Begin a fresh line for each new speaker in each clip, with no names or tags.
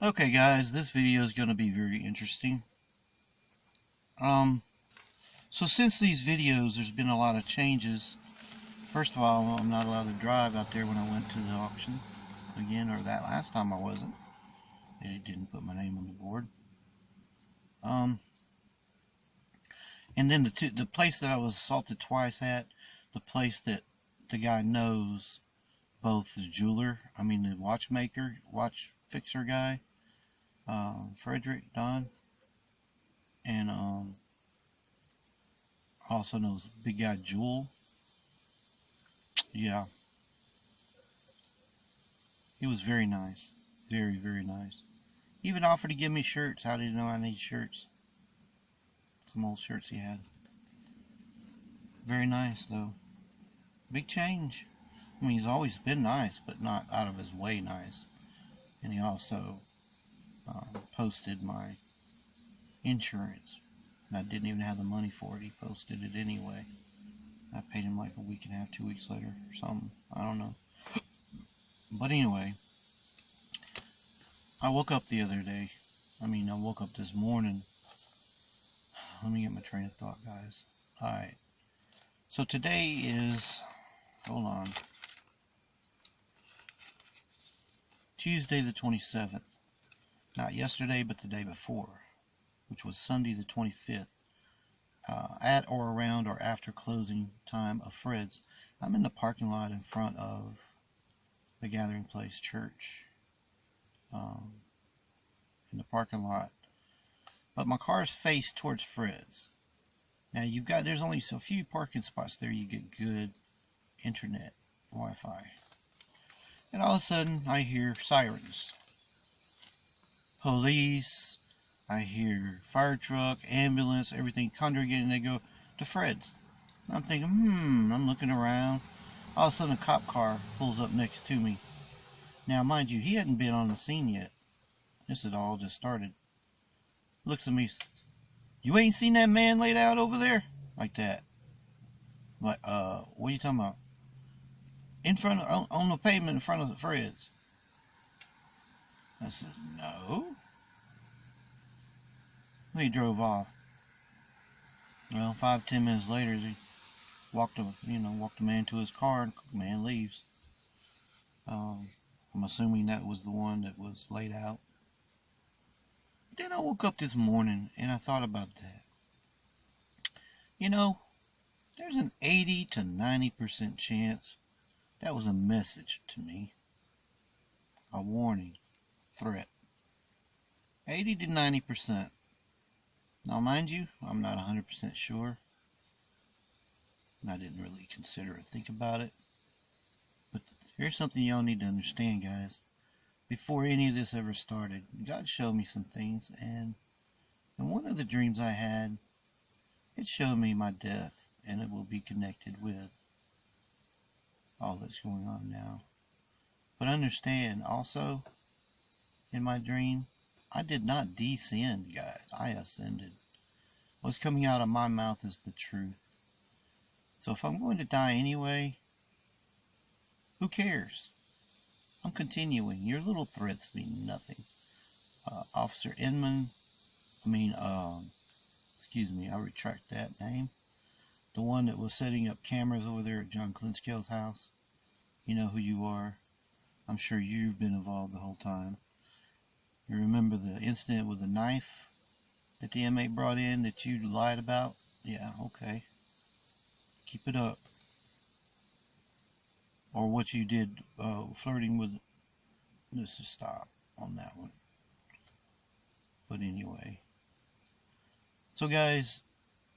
Okay guys, this video is going to be very interesting. So since these videos, there's been a lot of changes. First of all, I'm not allowed to drive out there when I went to the auction again, or that last time I wasn't. They didn't put my name on the board. And then the place that I was assaulted twice at, the place that the guy knows both the jeweler, the watchmaker, watch fixer guy, Frederick Don, and also knows big guy Jewel. Yeah, he was very nice, very, very nice. He even offered to give me shirts. How did he know I need shirts? Some old shirts he had. Very nice though. Big change. He's always been nice, but not out of his way nice. And he also posted my insurance. And I didn't even have the money for it. He posted it anyway. I paid him like a week and a half, 2 weeks later or something. I don't know. But anyway, I woke up the other day. I woke up this morning. Let me get my train of thought, guys. Alright. So today is, hold on, Tuesday the 27th. Not yesterday, but the day before, which was Sunday the 25th. At or around or after closing time of Fred's. I'm in the parking lot in front of the Gathering Place Church. In the parking lot. But my car is faced towards Fred's. Now there's only a few parking spots there you get good internet, Wi-Fi. And all of a sudden I hear sirens. Police, I hear fire truck, ambulance, everything congregating. They go to Fred's. And I'm thinking, I'm looking around. All of a sudden a cop car pulls up next to me. Now mind you, he hadn't been on the scene yet. This had all just started. Looks at me. You ain't seen that man laid out over there? Like that. Like, what are you talking about? In front of, on the pavement in front of Fred's. I said, no. He drove off. Well, 5-10 minutes later, he walked the man to his car, and the man leaves. I'm assuming that was the one that was laid out. Then I woke up this morning and I thought about that. There's an 80 to 90% chance that was a message to me. A warning, threat. 80 to 90%. Now mind you, I'm not 100% sure. And I didn't really consider or think about it. But here's something y'all need to understand, guys. Before any of this ever started, God showed me some things, and in one of the dreams I had, it showed me my death, and it will be connected with all that's going on now. But understand, also, in my dream, I did not descend, guys. I ascended. What's coming out of my mouth is the truth. So if I'm going to die anyway, who cares? I'm continuing. Your little threats mean nothing. Officer Inman, excuse me, I retract that name. The one that was setting up cameras over there at John Clinskell's house. You know who you are. I'm sure you've been involved the whole time. You remember the incident with the knife that the inmate brought in that you lied about? Yeah, okay. Keep it up. Or what you did flirting with. Let's just stop on that one. But anyway. So guys,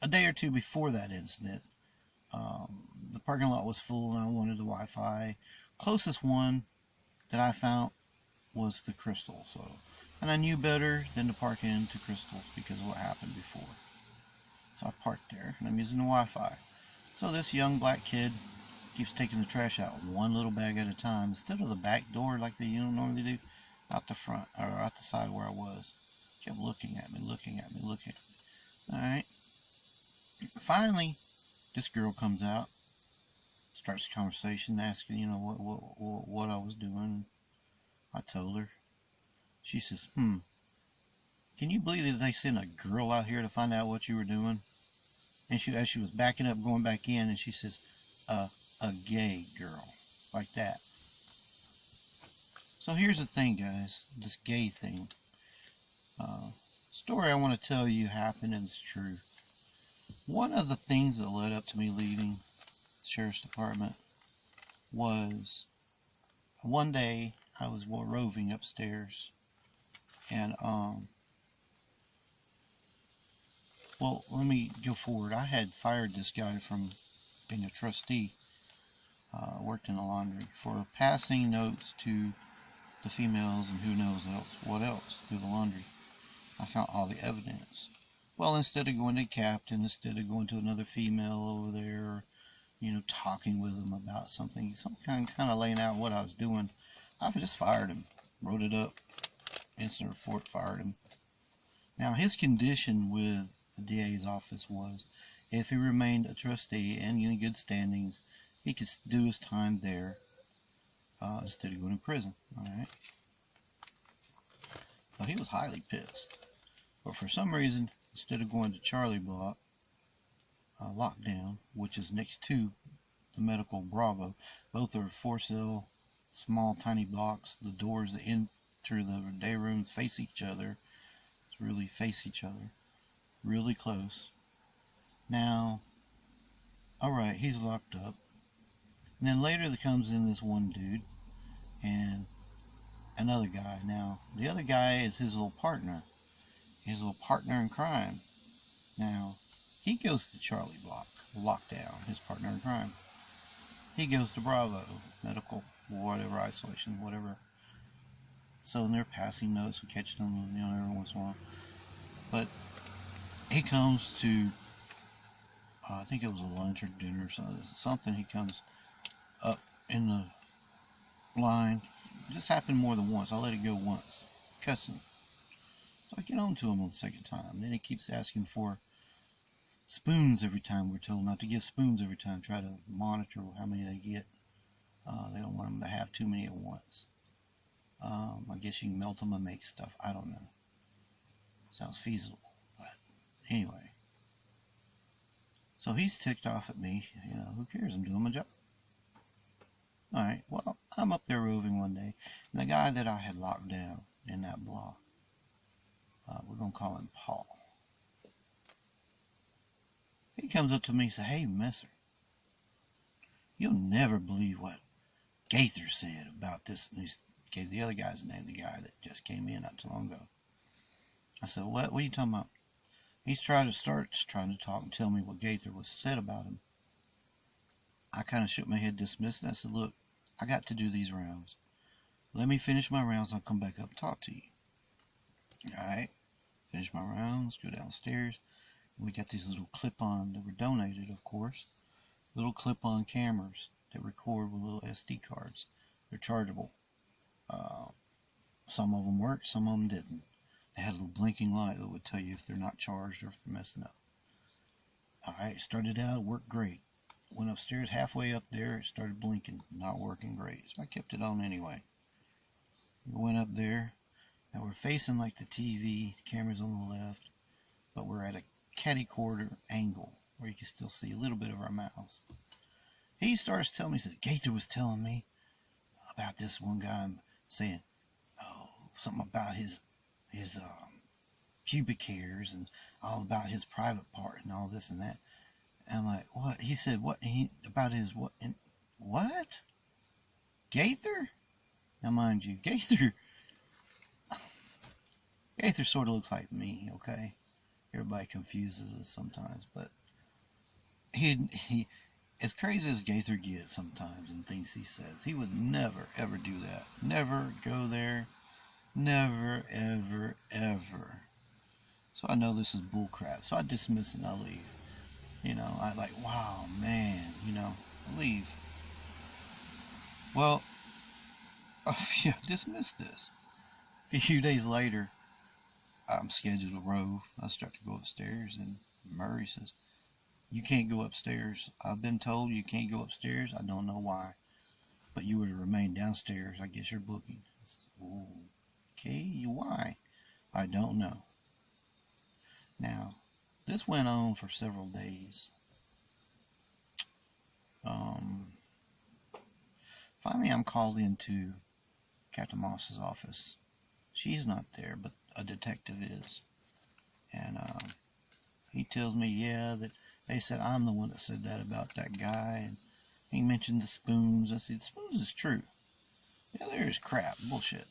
a day or two before that incident, the parking lot was full and I wanted the Wi-Fi. Closest one that I found was the Crystal. And I knew better than to park into Crystals because of what happened before. So I parked there and I'm using the Wi-Fi. So this young black kid keeps taking the trash out one little bag at a time instead of the back door like they normally do, out the front or out the side where I was. Kept looking at me. Alright. Finally, this girl comes out, starts a conversation, asking, what I was doing. I told her. She says, can you believe that they sent a girl out here to find out what you were doing? And as she was backing up, going back in, and she says, a gay girl. Like that. So here's the thing, guys. This gay thing. Story I want to tell you happened and it's true. One of the things that led up to me leaving the sheriff's department was one day I was roving upstairs, and well, let me go forward. I had fired this guy from being a trustee, worked in the laundry, for passing notes to the females and who knows what else through the laundry. I found all the evidence. Well, instead of going to the captain, instead of going to another female over there, or, talking with them about something, some kind of laying out what I was doing, I just fired him, wrote it up, incident report, fired him. Now, his condition with the DA's office was, if he remained a trustee and in good standings, he could do his time there instead of going to prison. All right. But he was highly pissed. But for some reason, instead of going to Charlie Block, Lockdown, which is next to the Medical Bravo, both are for-sale, small, tiny blocks. The doors that enter the day rooms face each other. Really face each other. Really close. Now, alright, he's locked up. And then later there comes in this one dude and another guy. Now, the other guy is his little partner. His little partner in crime. Now, he goes to Charlie Block, Lockdown, his partner in crime. He goes to Bravo, medical, whatever, isolation, whatever. So they're passing notes, we catch them, every once in a while. But he comes to, I think it was a lunch or dinner or something. He comes up in the line. It just happened more than once. I let it go once, cussing. So I get on to him on the second time. Then he keeps asking for spoons every time. We're told not to give spoons every time. Try to monitor how many they get. They don't want them to have too many at once. I guess you can melt them and make stuff. I don't know. Sounds feasible. But anyway. So he's ticked off at me. Who cares? I'm doing my job. Alright, well, I'm up there roving one day. And the guy that I had locked down in that block, we're going to call him Paul. He comes up to me and says, "Hey, Messer, you'll never believe what Gaither said about this." And he gave the other guy's name, the guy that just came in not too long ago. I said, what are you talking about? He's trying to talk and tell me what Gaither was said about him. I kind of shook my head, dismissed, and I said, "Look, I got to do these rounds. Let me finish my rounds, I'll come back up and talk to you." Alright, finish my rounds, go downstairs. We got these little clip-on that were donated, of course. Little clip-on cameras that record with little SD cards. They're chargeable. Some of them worked, some of them didn't. They had a little blinking light that would tell you if they're not charged or if they're messing up. Alright, started out, worked great. Went upstairs, halfway up there, it started blinking, not working great. So I kept it on anyway. We went up there. Now we're facing like the TV, camera's on the left, but we're at a catty-corner angle where you can still see a little bit of our mouths. He starts telling me, he says, "Gaither was telling me about this one guy saying, something about his pubic hairs and all about his private part and all this and that." And I'm like, "What?" He said, "What? About his what? And what? Gaither?" Now, mind you, Gaither sort of looks like me, okay? Everybody confuses us sometimes, but he as crazy as Gaither gets sometimes in things he says, he would never, ever do that. Never go there. Never, ever, ever. So I know this is bullcrap. So I dismiss it and I leave. I like, wow, man, I leave. Well, yeah, dismiss this. A few days later, I'm scheduled to rove. I start to go upstairs, and Murray says, "You can't go upstairs. I've been told you can't go upstairs. I don't know why, but you were to remain downstairs. I guess you're booking." I said, "Ooh, Okay, why? I don't know. Now, this went on for several days. Finally, I'm called into Captain Moss's office. She's not there, but a detective is. And he tells me, yeah, that they said I'm the one that said that about that guy. And he mentioned the spoons. I said, spoons is true. Yeah, there is crap. Bullshit.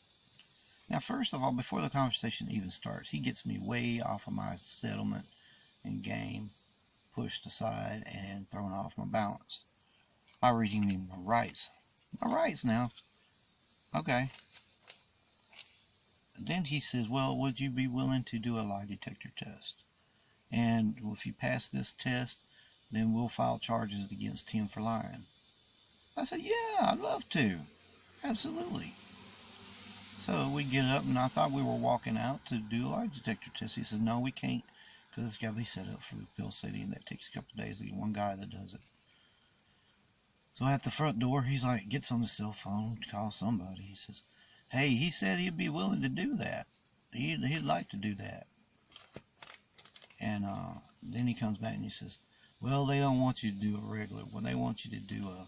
Now, first of all, before the conversation even starts, he gets me way off of my settlement and game, pushed aside and thrown off my balance by reading me my rights. My rights now. Okay. Then he says, well, would you be willing to do a lie detector test? And if you pass this test, then we'll file charges against him for lying. I said, yeah, I'd love to. Absolutely. So we get up, and I thought we were walking out to do a lie detector test. He said, no, we can't, because it's got to be set up for the Pill City, and that takes a couple of days to get one guy that does it. So at the front door, he's like, gets on his cell phone to call somebody. He says, hey, he said he'd be willing to do that. He'd like to do that. And then he comes back and he says, well, they don't want you to do a regular one. They want you to do a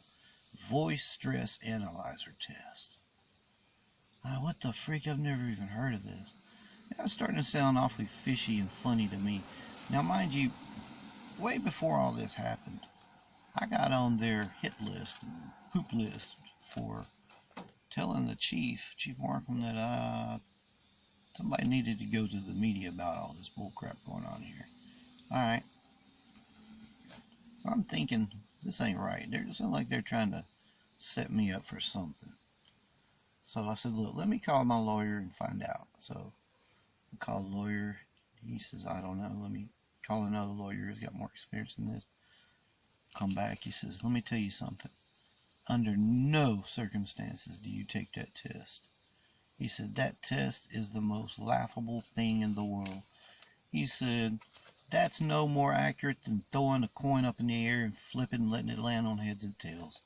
voice stress analyzer test. What the freak? I've never even heard of this. That's starting to sound awfully fishy and funny to me. Now, mind you, way before all this happened, I got on their hit list and poop list for telling the Chief Markham, that somebody needed to go to the media about all this bullcrap going on here. Alright. So I'm thinking, this ain't right. It sounds like they're trying to set me up for something. So I said, look, let me call my lawyer and find out. So I called the lawyer. He says, I don't know. Let me call another lawyer who's got more experience than this. Come back. He says, let me tell you something. Under no circumstances do you take that test. He said, that test is the most laughable thing in the world. He said, that's no more accurate than throwing a coin up in the air and flipping and letting it land on heads and tails.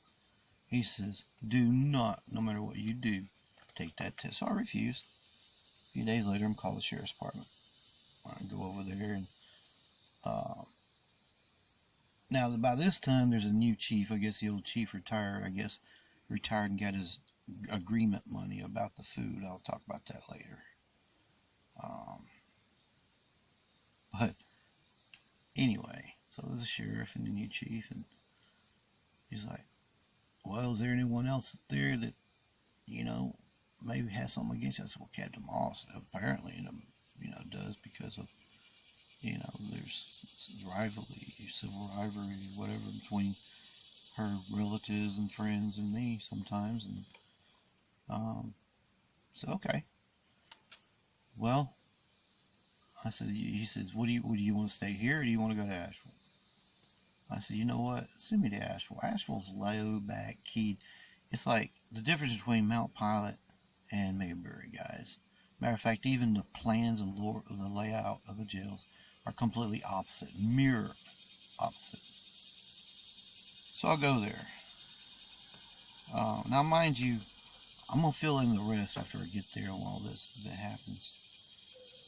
He says, do not, no matter what you do, take that test. So I refused. A few days later, I'm called the sheriff's department. I go over there, and now by this time there's a new chief. I guess the old chief retired. Retired and got his agreement money about the food. I'll talk about that later. But anyway, so there's a sheriff and the new chief, and he's like, well, is there anyone else there that, maybe has something against you? I said, well, Captain Moss apparently, does, because of, there's rivalry, civil rivalry, whatever, between her relatives and friends and me sometimes. And so, okay. Well, I said, he says, do you want to stay here, or do you want to go to Asheville? I said, you know what? Send me to Asheville. Asheville's low back, keyed. It's like the difference between Mount Pilot and Mayberry, guys. Matter of fact, even the plans and the layout of the jails are completely opposite, mirror opposite. So I'll go there. Now, mind you, I'm gonna fill in the rest after I get there on all this that happens.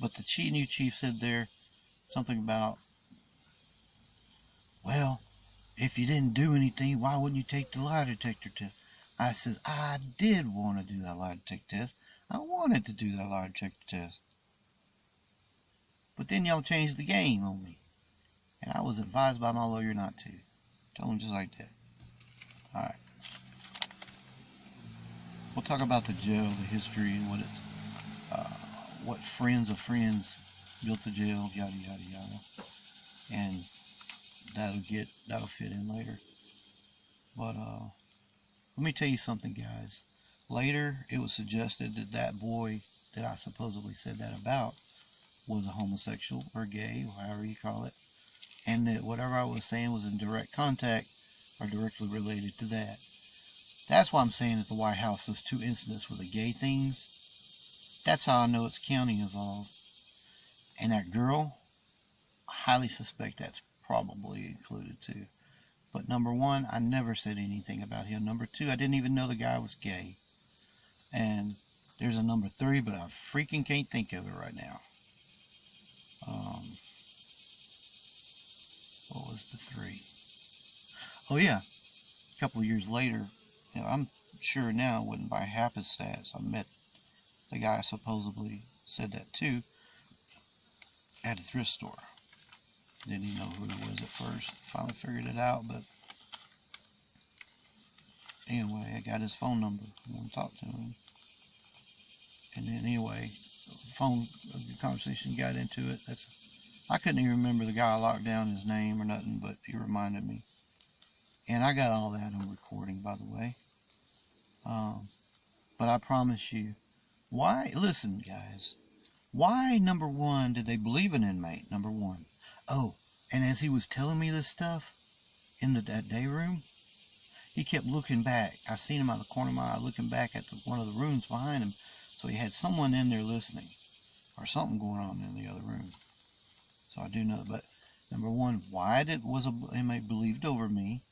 But the new chief said there something about, well, if you didn't do anything, why wouldn't you take the lie detector test? I says, I did want to do that lie detector test. I wanted to do that lie detector test. But then y'all changed the game on me. And I was advised by my lawyer not to. Tell him just like that. Alright. We'll talk about the jail, the history, and what friends of friends built the jail, yada yada yada. And that'll fit in later. But let me tell you something, guys. Later, it was suggested that that boy that I supposedly said that about was a homosexual or gay, or however you call it, and that whatever I was saying was in direct contact or directly related to that. That's why I'm saying at the White House there's 2 incidents with the gay things. That's how I know it's county involved. And that girl, I highly suspect that's probably included too. But number 1, I never said anything about him. Number 2, I didn't even know the guy was gay. And There's a number 3, but I freaking can't think of it right now. What was the 3? Oh yeah, a couple of years later, you know, I'm sure now it wouldn't by half his stats. I met the guy I supposedly said that to at a thrift store. Didn't even know who it was at first. Finally figured it out, but anyway, I got his phone number. I want to talk to him. And then anyway, the conversation got into it. I couldn't even remember the guy. I locked down his name or nothing, but he reminded me. And I got all that on recording, by the way. But I promise you, why, listen guys, why, number one, did they believe in Inmate? Number one. Oh, and as he was telling me this stuff in that day room, he kept looking back. I seen him out of the corner of my eye looking back at one of the rooms behind him. So he had someone in there listening, or something going on in the other room. So I do know. But number one, why was an inmate believed over me?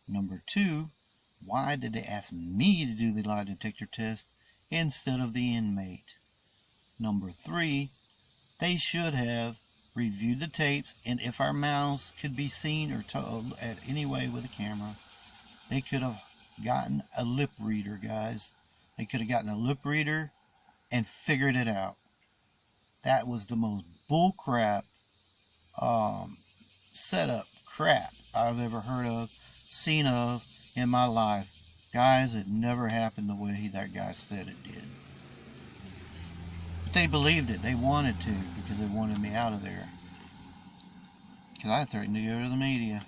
Number two, why did they ask me to do the lie detector test instead of the inmate? Number three, they should have reviewed the tapes, and if our mouths could be seen or told at any way with a camera, they could have gotten a lip reader, guys. They could have gotten a lip reader and figured it out. That was the most bullcrap setup crap I've ever heard of, seen of in my life. Guys, it never happened the way that guy said it did. But they believed it. They wanted to, because they wanted me out of there. Because I threatened to go to the media.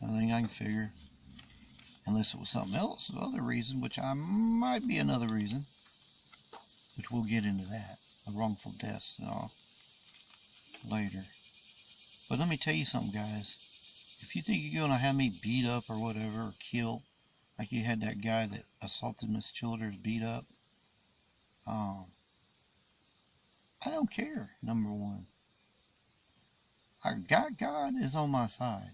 I think I can figure. Unless it was something else, other reason, which might be another reason. Which we'll get into that. The wrongful deaths and all later. But let me tell you something, guys. If you think you're going to have me beat up or whatever, or killed, like you had that guy that assaulted Miss Childers beat up, I don't care, number one. God is on my side.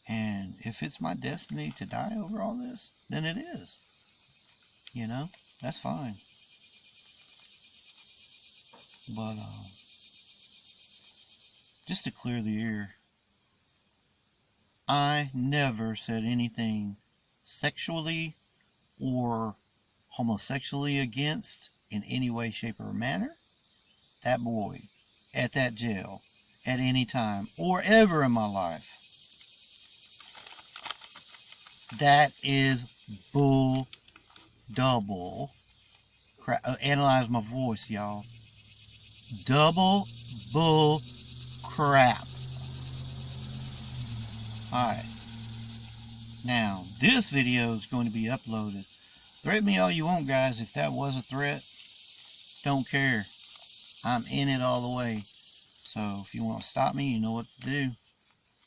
And if it's my destiny to die over all this, then it is. You know, that's fine. But, just to clear the air, I never said anything sexually or homosexually against in any way, shape, or manner that boy at that jail at any time or ever in my life. That is bull double crap. Analyze my voice, y'all. Double bull crap. Alright. Now, this video is going to be uploaded. Threat me all you want, guys. If that was a threat, don't care. I'm in it all the way. So, if you want to stop me, you know what to do.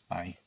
Bye.